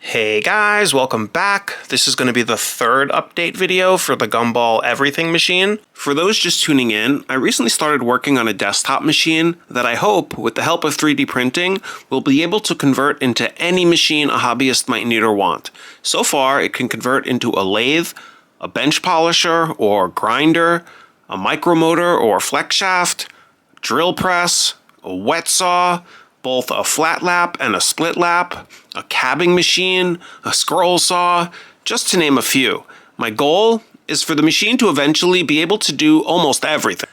Hey guys, welcome back. This is going to be the third update video for the Gumball Everything machine. For those just tuning in, I recently started working on a desktop machine that I hope, with the help of 3D printing, will be able to convert into any machine a hobbyist might need or want. So far, it can convert into a lathe, a bench polisher or grinder, a micromotor or flex shaft, drill press, a wet saw, both a flat lap and a split lap, a cabbing machine, a scroll saw, just to name a few. My goal is for the machine to eventually be able to do almost everything.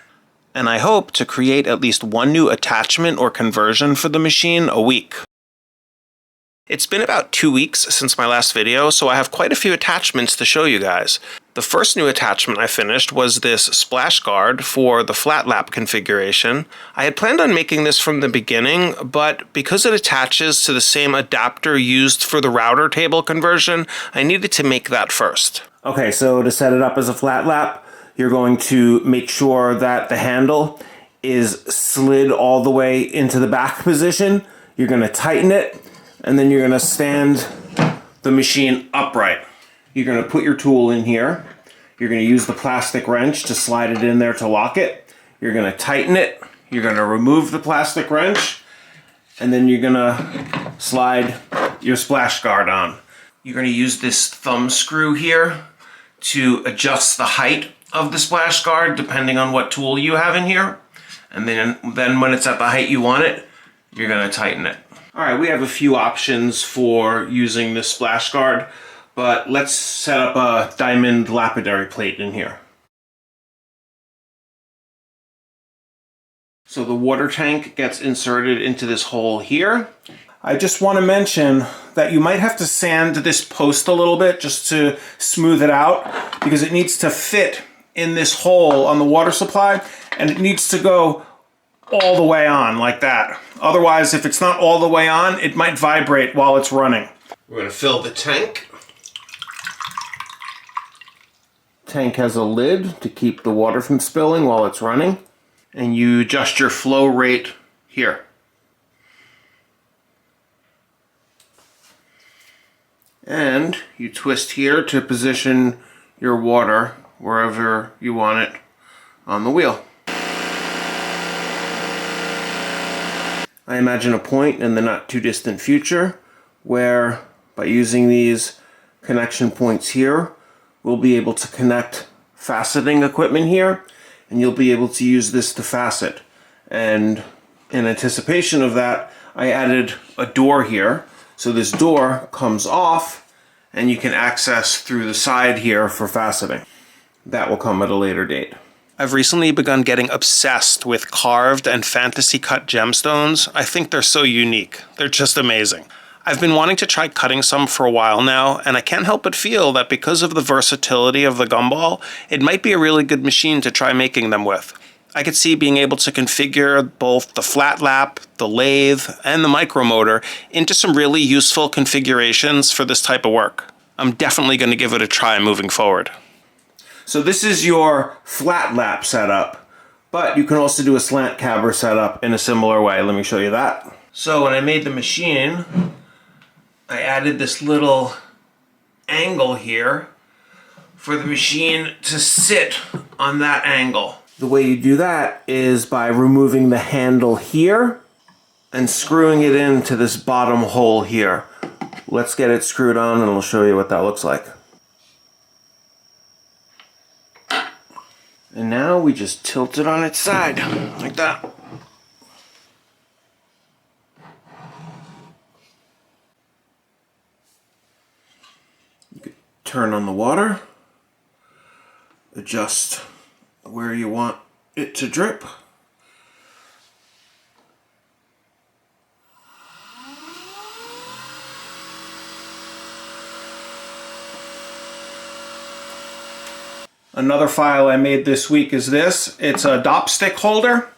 And I hope to create at least one new attachment or conversion for the machine a week. It's been about 2 weeks since my last video, so I have quite a few attachments to show you guys. The first new attachment I finished was this splash guard for the flat lap configuration. I had planned on making this from the beginning, but because it attaches to the same adapter used for the router table conversion, I needed to make that first. Okay, so to set it up as a flat lap, you're going to make sure that the handle is slid all the way into the back position. You're going to tighten it, and then you're going to stand the machine upright. You're going to put your tool in here. You're going to use the plastic wrench to slide it in there to lock it. You're going to tighten it. You're going to remove the plastic wrench. And then you're going to slide your splash guard on. You're going to use this thumb screw here to adjust the height of the splash guard depending on what tool you have in here. And then when it's at the height you want it, you're going to tighten it. Alright, we have a few options for using this splash guard, but let's set up a diamond lapidary plate in here. So the water tank gets inserted into this hole here. I just want to mention that you might have to sand this post a little bit just to smooth it out, because it needs to fit in this hole on the water supply, and it needs to go all the way on like that. Otherwise, if it's not all the way on, it might vibrate while it's running. We're going to fill the tank. Tank has a lid to keep the water from spilling while it's running. And you adjust your flow rate here. And you twist here to position your water wherever you want it on the wheel. I imagine a point in the not too distant future where, by using these connection points here, we'll be able to connect faceting equipment here, and you'll be able to use this to facet. And in anticipation of that, I added a door here. So this door comes off and you can access through the side here for faceting. That will come at a later date. I've recently begun getting obsessed with carved and fantasy cut gemstones. I think they're so unique. They're just amazing. I've been wanting to try cutting some for a while now, and I can't help but feel that because of the versatility of the Gumball, it might be a really good machine to try making them with. I could see being able to configure both the flat lap, the lathe, and the micromotor into some really useful configurations for this type of work. I'm definitely going to give it a try moving forward. So this is your flat lap setup, but you can also do a slant cabber setup in a similar way. Let me show you that. So when I made the machine, I added this little angle here for the machine to sit on that angle. The way you do that is by removing the handle here and screwing it into this bottom hole here. Let's get it screwed on and I'll show you what that looks like. And now we just tilt it on its side, like that. You can turn on the water, adjust where you want it to drip. Another file I made this week is this. It's a dop stick holder.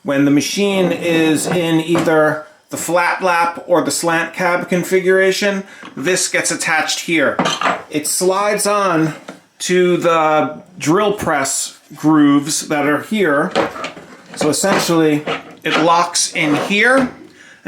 When the machine is in either the flat lap or the slant cab configuration, this gets attached here. It slides on to the drill press grooves that are here. So essentially it locks in here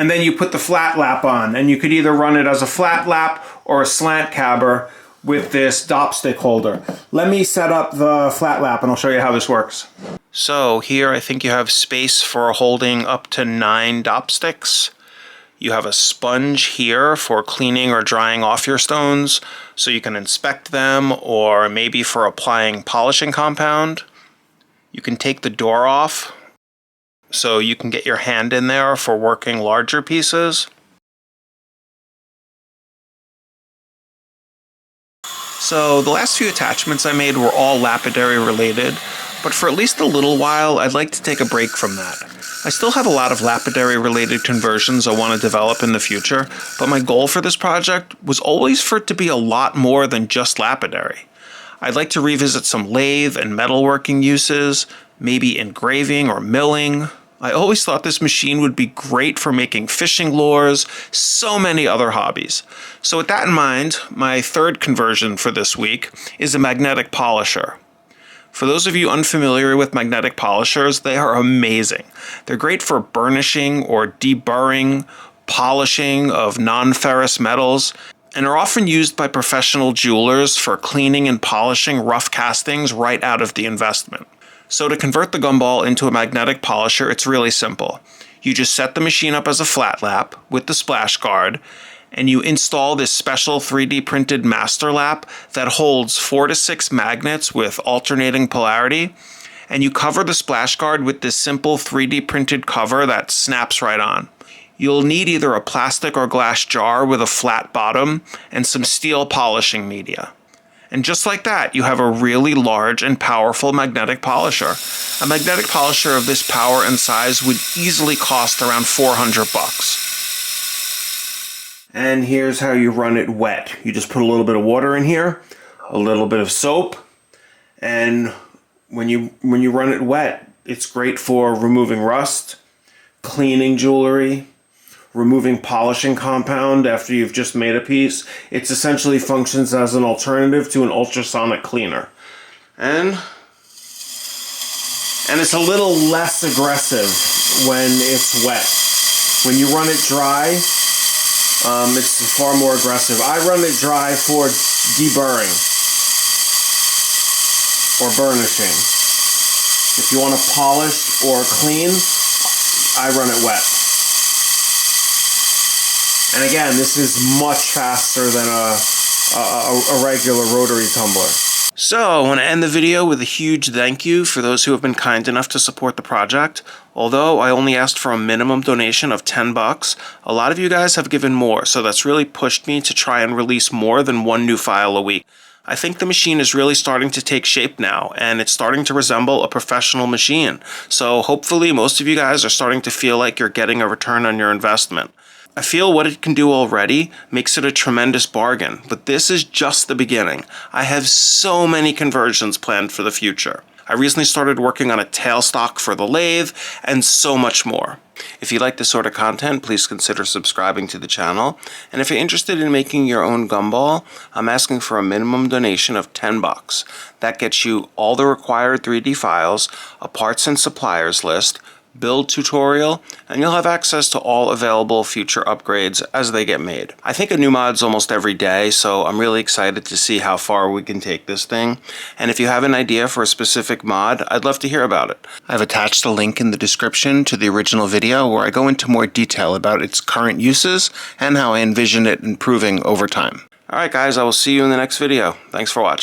and then you put the flat lap on, and you could either run it as a flat lap or a slant cabber with this dop stick holder. Let me set up the flat lap and I'll show you how this works. So here I think you have space for holding up to 9 dop sticks. You have a sponge here for cleaning or drying off your stones so you can inspect them, or maybe for applying polishing compound. You can take the door off so you can get your hand in there for working larger pieces. So the last few attachments I made were all lapidary related, but for at least a little while I'd like to take a break from that. I still have a lot of lapidary related conversions I want to develop in the future, but my goal for this project was always for it to be a lot more than just lapidary. I'd like to revisit some lathe and metalworking uses, maybe engraving or milling. I always thought this machine would be great for making fishing lures, so many other hobbies. So with that in mind, my third conversion for this week is a magnetic polisher. For those of you unfamiliar with magnetic polishers, they are amazing. They're great for burnishing or deburring, polishing of non-ferrous metals, and are often used by professional jewelers for cleaning and polishing rough castings right out of the investment. So to convert the Gumball into a magnetic polisher, it's really simple. You just set the machine up as a flat lap with the splash guard, and you install this special 3D printed master lap that holds 4 to 6 magnets with alternating polarity, and you cover the splash guard with this simple 3D printed cover that snaps right on. You'll need either a plastic or glass jar with a flat bottom and some steel polishing media. And just like that, you have a really large and powerful magnetic polisher. A magnetic polisher of this power and size would easily cost around $400. And here's how you run it wet. You just put a little bit of water in here, a little bit of soap, and when you run it wet, it's great for removing rust, cleaning jewelry, removing polishing compound after you've just made a piece. It essentially functions as an alternative to an ultrasonic cleaner. And it's a little less aggressive when it's wet. When you run it dry, it's far more aggressive. I run it dry for deburring or burnishing. If you want to polish or clean, I run it wet. And again, this is much faster than a regular rotary tumbler. So I want to end the video with a huge thank you for those who have been kind enough to support the project. Although I only asked for a minimum donation of $10, a lot of you guys have given more, so that's really pushed me to try and release more than one new file a week. I think the machine is really starting to take shape now, and it's starting to resemble a professional machine. So hopefully most of you guys are starting to feel like you're getting a return on your investment. I feel what it can do already makes it a tremendous bargain, but this is just the beginning. I have so many conversions planned for the future. I recently started working on a tailstock for the lathe, and so much more. If you like this sort of content, please consider subscribing to the channel. And if you're interested in making your own Gumball, I'm asking for a minimum donation of $10. That gets you all the required 3D files, a parts and suppliers list, build tutorial, and you'll have access to all available future upgrades as they get made. I think a new mod's almost every day, so I'm really excited to see how far we can take this thing. And if you have an idea for a specific mod, I'd love to hear about it. I've attached a link in the description to the original video where I go into more detail about its current uses and how I envision it improving over time. Alright guys, I will see you in the next video. Thanks for watching.